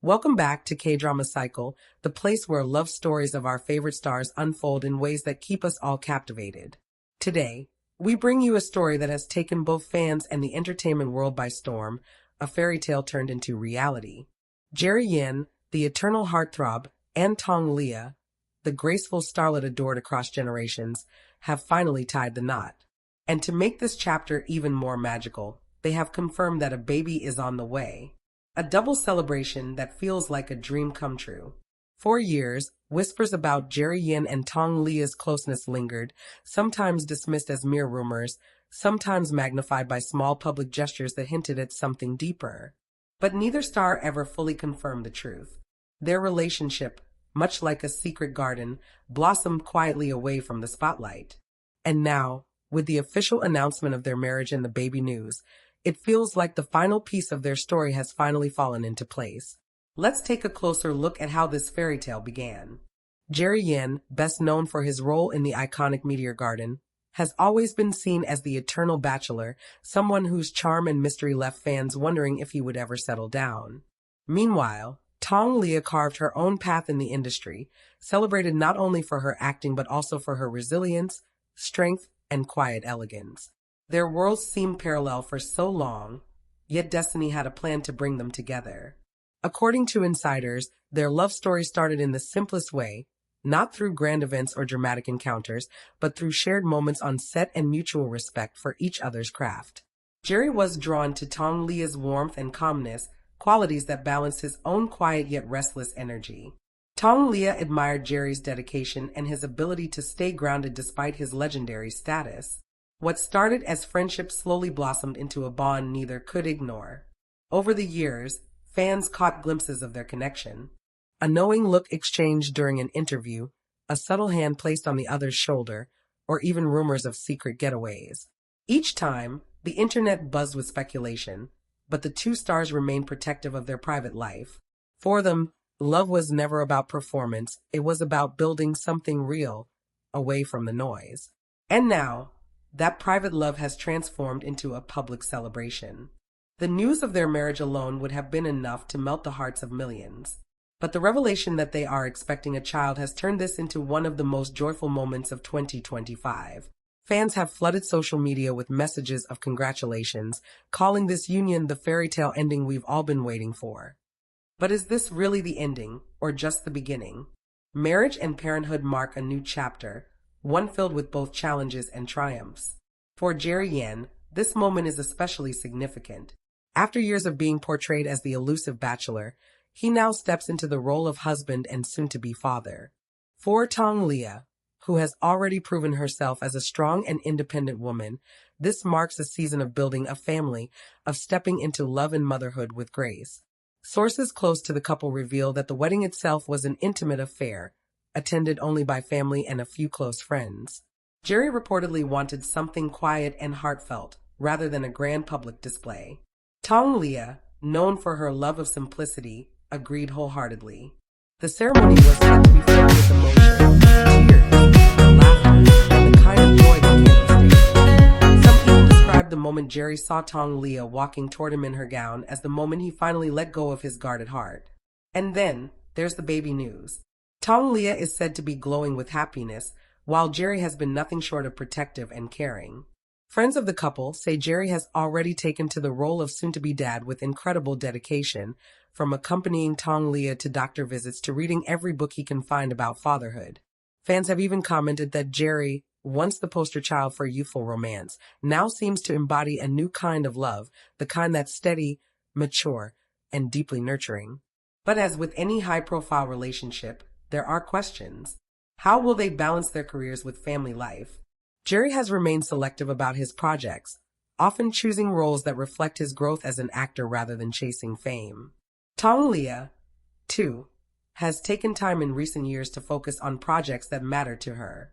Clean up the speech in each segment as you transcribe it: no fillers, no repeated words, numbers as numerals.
Welcome back to K-Drama Cycle, the place where love stories of our favorite stars unfold in ways that keep us all captivated. Today, we bring you a story that has taken both fans and the entertainment world by storm, a fairy tale turned into reality. Jerry Yan, the eternal heartthrob, and Tong Liya, the graceful starlet adored across generations, have finally tied the knot. And to make this chapter even more magical, they have confirmed that a baby is on the way. A double celebration that feels like a dream come true. For years, whispers about Jerry Yan and Tong Liya's closeness lingered, sometimes dismissed as mere rumors, sometimes magnified by small public gestures that hinted at something deeper. But neither star ever fully confirmed the truth. Their relationship, much like a secret garden, blossomed quietly away from the spotlight. And now, with the official announcement of their marriage and the baby news, it feels like the final piece of their story has finally fallen into place. Let's take a closer look at how this fairy tale began. Jerry Yan, best known for his role in the iconic Meteor Garden, has always been seen as the eternal bachelor, someone whose charm and mystery left fans wondering if he would ever settle down. Meanwhile, Tong Liya carved her own path in the industry, celebrated not only for her acting but also for her resilience, strength, and quiet elegance. Their worlds seemed parallel for so long, yet destiny had a plan to bring them together. According to insiders, their love story started in the simplest way, not through grand events or dramatic encounters, but through shared moments on set and mutual respect for each other's craft. Jerry was drawn to Tong Liya's warmth and calmness, qualities that balanced his own quiet yet restless energy. Tong Liya admired Jerry's dedication and his ability to stay grounded despite his legendary status. What started as friendship slowly blossomed into a bond neither could ignore. Over the years, fans caught glimpses of their connection. A knowing look exchanged during an interview, a subtle hand placed on the other's shoulder, or even rumors of secret getaways. Each time, the internet buzzed with speculation, but the two stars remained protective of their private life. For them, love was never about performance, it was about building something real, away from the noise. And now, that private love has transformed into a public celebration. The news of their marriage alone would have been enough to melt the hearts of millions. But the revelation that they are expecting a child has turned this into one of the most joyful moments of 2025. Fans have flooded social media with messages of congratulations, calling this union the fairy tale ending we've all been waiting for. But is this really the ending, or just the beginning? Marriage and parenthood mark a new chapter, one filled with both challenges and triumphs. For Jerry Yan, this moment is especially significant. After years of being portrayed as the elusive bachelor, he now steps into the role of husband and soon-to-be father. For Tong Liya, who has already proven herself as a strong and independent woman, this marks a season of building a family, of stepping into love and motherhood with grace. Sources close to the couple reveal that the wedding itself was an intimate affair, attended only by family and a few close friends. Jerry reportedly wanted something quiet and heartfelt, rather than a grand public display. Tong Liya, known for her love of simplicity, agreed wholeheartedly. The ceremony was said to be filled with emotion, tears, laughter, and the kind of joy that can't be stated. Some people described the moment Jerry saw Tong Liya walking toward him in her gown as the moment he finally let go of his guarded heart. And then, there's the baby news. Tong Liya is said to be glowing with happiness, while Jerry has been nothing short of protective and caring. Friends of the couple say Jerry has already taken to the role of soon-to-be dad with incredible dedication, from accompanying Tong Liya to doctor visits to reading every book he can find about fatherhood. Fans have even commented that Jerry, once the poster child for youthful romance, now seems to embody a new kind of love, the kind that's steady, mature, and deeply nurturing. But as with any high-profile relationship, there are questions. How will they balance their careers with family life? Jerry has remained selective about his projects, often choosing roles that reflect his growth as an actor rather than chasing fame. Tong Liya, too, has taken time in recent years to focus on projects that matter to her.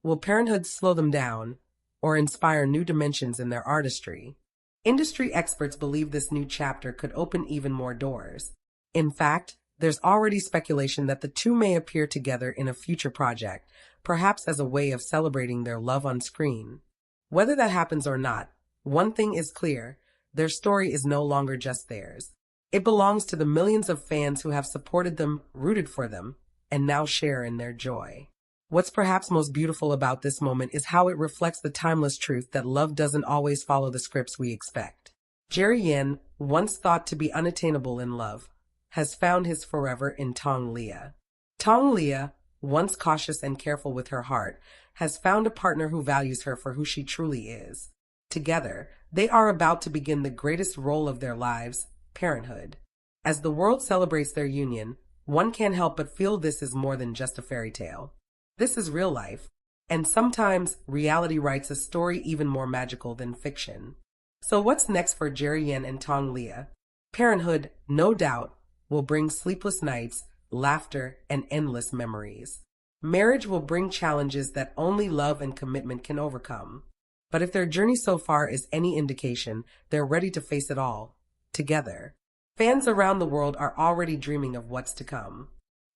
Will parenthood slow them down or inspire new dimensions in their artistry? Industry experts believe this new chapter could open even more doors. In fact, there's already speculation that the two may appear together in a future project, perhaps as a way of celebrating their love on screen. Whether that happens or not, one thing is clear, their story is no longer just theirs. It belongs to the millions of fans who have supported them, rooted for them, and now share in their joy. What's perhaps most beautiful about this moment is how it reflects the timeless truth that love doesn't always follow the scripts we expect. Jerry Yan, once thought to be unattainable in love, has found his forever in Tong Liya. Tong Liya, once cautious and careful with her heart, has found a partner who values her for who she truly is. Together, they are about to begin the greatest role of their lives, parenthood. As the world celebrates their union, one can't help but feel this is more than just a fairy tale. This is real life, and sometimes reality writes a story even more magical than fiction. So what's next for Jerry Yan and Tong Liya? Parenthood, no doubt, will bring sleepless nights, laughter, and endless memories. Marriage will bring challenges that only love and commitment can overcome. But if their journey so far is any indication, they're ready to face it all, together. Fans around the world are already dreaming of what's to come.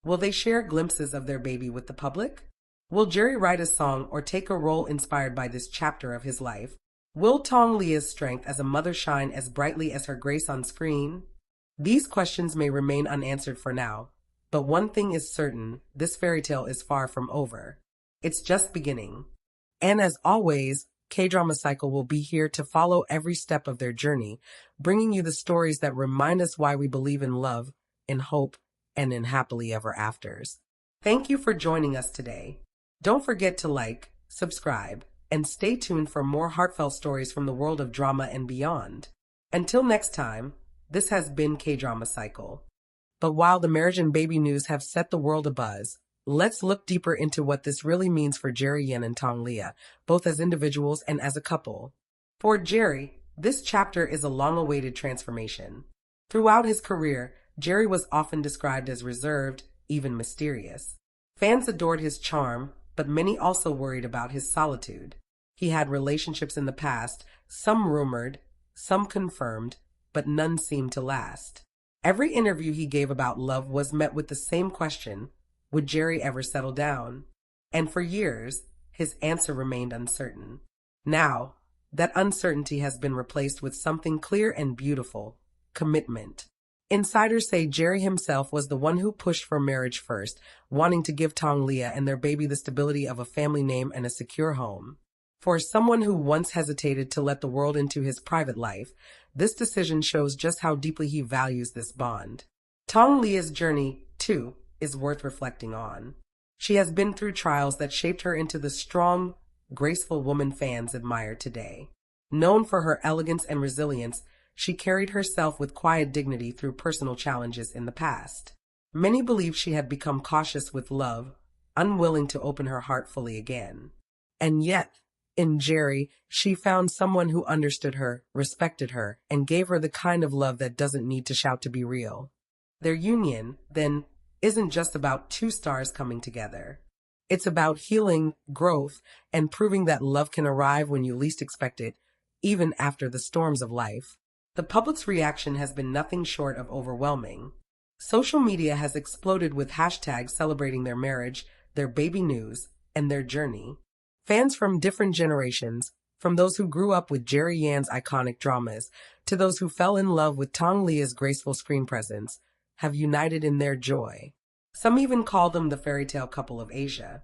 Will they share glimpses of their baby with the public? Will Jerry write a song or take a role inspired by this chapter of his life? Will Tong Liya's strength as a mother shine as brightly as her grace on screen? These questions may remain unanswered for now, but one thing is certain, this fairy tale is far from over. It's just beginning. And as always, K-Drama Cycle will be here to follow every step of their journey, bringing you the stories that remind us why we believe in love, in hope, and in happily ever afters. Thank you for joining us today. Don't forget to like, subscribe, and stay tuned for more heartfelt stories from the world of drama and beyond. Until next time, this has been K-Drama Cycle. But while the marriage and baby news have set the world abuzz, let's look deeper into what this really means for Jerry Yan and Tong Liya, both as individuals and as a couple. For Jerry, this chapter is a long-awaited transformation. Throughout his career, Jerry was often described as reserved, even mysterious. Fans adored his charm, but many also worried about his solitude. He had relationships in the past, some rumored, some confirmed, but none seemed to last. Every interview he gave about love was met with the same question: would Jerry ever settle down? And for years, his answer remained uncertain. Now, that uncertainty has been replaced with something clear and beautiful: commitment. Insiders say Jerry himself was the one who pushed for marriage first, wanting to give Tong Liya and their baby the stability of a family name and a secure home. For someone who once hesitated to let the world into his private life, this decision shows just how deeply he values this bond. Tong Liya's journey, too, is worth reflecting on. She has been through trials that shaped her into the strong, graceful woman fans admire today. Known for her elegance and resilience, she carried herself with quiet dignity through personal challenges in the past. Many believe she had become cautious with love, unwilling to open her heart fully again. And yet, in Jerry, she found someone who understood her, respected her, and gave her the kind of love that doesn't need to shout to be real. Their union, then, isn't just about two stars coming together. It's about healing, growth, and proving that love can arrive when you least expect it, even after the storms of life. The public's reaction has been nothing short of overwhelming. Social media has exploded with hashtags celebrating their marriage, their baby news, and their journey. Fans from different generations, from those who grew up with Jerry Yan's iconic dramas to those who fell in love with Tong Liya's graceful screen presence, have united in their joy. Some even call them the fairy tale couple of Asia.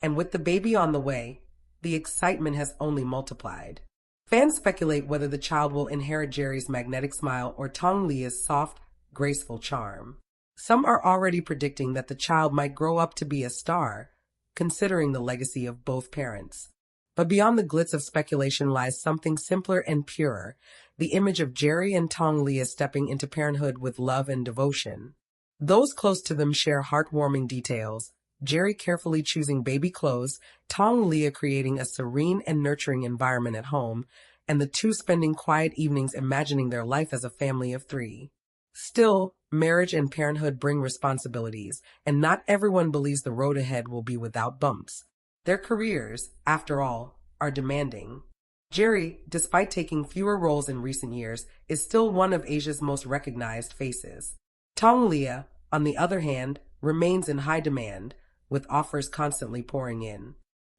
And with the baby on the way, the excitement has only multiplied. Fans speculate whether the child will inherit Jerry's magnetic smile or Tong Liya's soft, graceful charm. Some are already predicting that the child might grow up to be a star, considering the legacy of both parents. But beyond the glitz of speculation lies something simpler and purer: the image of Jerry and Tong Liya stepping into parenthood with love and devotion. Those close to them share heartwarming details: Jerry carefully choosing baby clothes, Tong Liya creating a serene and nurturing environment at home, and the two spending quiet evenings imagining their life as a family of three. Still, marriage and parenthood bring responsibilities, and not everyone believes the road ahead will be without bumps. Their careers, after all, are demanding. Jerry, despite taking fewer roles in recent years, is still one of Asia's most recognized faces. Tong Liya, on the other hand, remains in high demand, with offers constantly pouring in.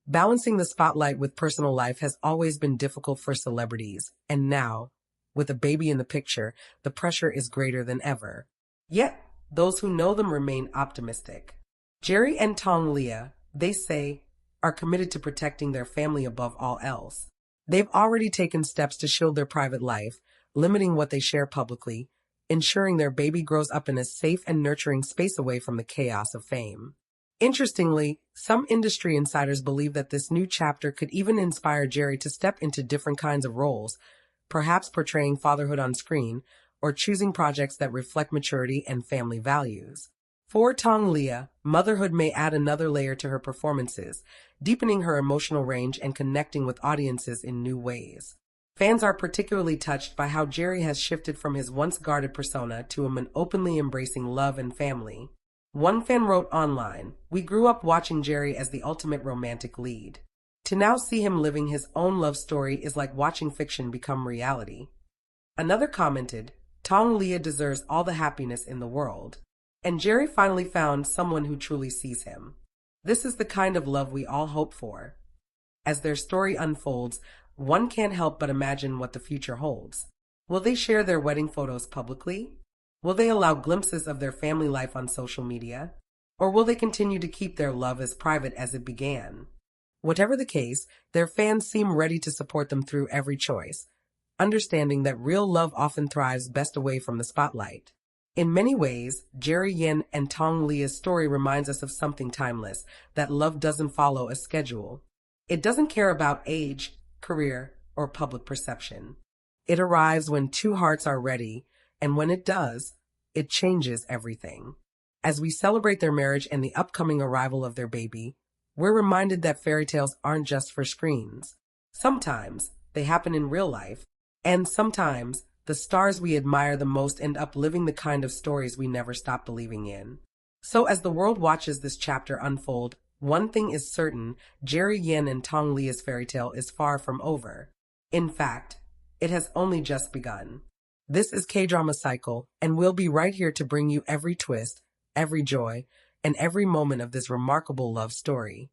Balancing the spotlight with personal life has always been difficult for celebrities, and now, With a baby in the picture, the pressure is greater than ever. Yet, those who know them remain optimistic. Jerry and Tong Liya, they say, are committed to protecting their family above all else. They've already taken steps to shield their private life, limiting what they share publicly, ensuring their baby grows up in a safe and nurturing space away from the chaos of fame. Interestingly, some industry insiders believe that this new chapter could even inspire Jerry to step into different kinds of roles, perhaps portraying fatherhood on screen or choosing projects that reflect maturity and family values. For Tong Liya, motherhood may add another layer to her performances, deepening her emotional range and connecting with audiences in new ways. Fans are particularly touched by how Jerry has shifted from his once guarded persona to an openly embracing love and family. One fan wrote online, "We grew up watching Jerry as the ultimate romantic lead. To now see him living his own love story is like watching fiction become reality." Another commented, "Tong Liya deserves all the happiness in the world. And Jerry finally found someone who truly sees him. This is the kind of love we all hope for." As their story unfolds, one can't help but imagine what the future holds. Will they share their wedding photos publicly? Will they allow glimpses of their family life on social media? Or will they continue to keep their love as private as it began? Whatever the case, their fans seem ready to support them through every choice, understanding that real love often thrives best away from the spotlight. In many ways, Jerry, Yan and Tong Liya's story reminds us of something timeless, that love doesn't follow a schedule. It doesn't care about age, career, or public perception. It arrives when two hearts are ready, and when it does, it changes everything. As we celebrate their marriage and the upcoming arrival of their baby, we're reminded that fairy tales aren't just for screens. Sometimes they happen in real life, and sometimes the stars we admire the most end up living the kind of stories we never stop believing in. So as the world watches this chapter unfold, one thing is certain: Jerry, Yan and Tong Liya's fairy tale is far from over. In fact, it has only just begun. This is K-Drama Cycle, and we'll be right here to bring you every twist, every joy, and every moment of this remarkable love story.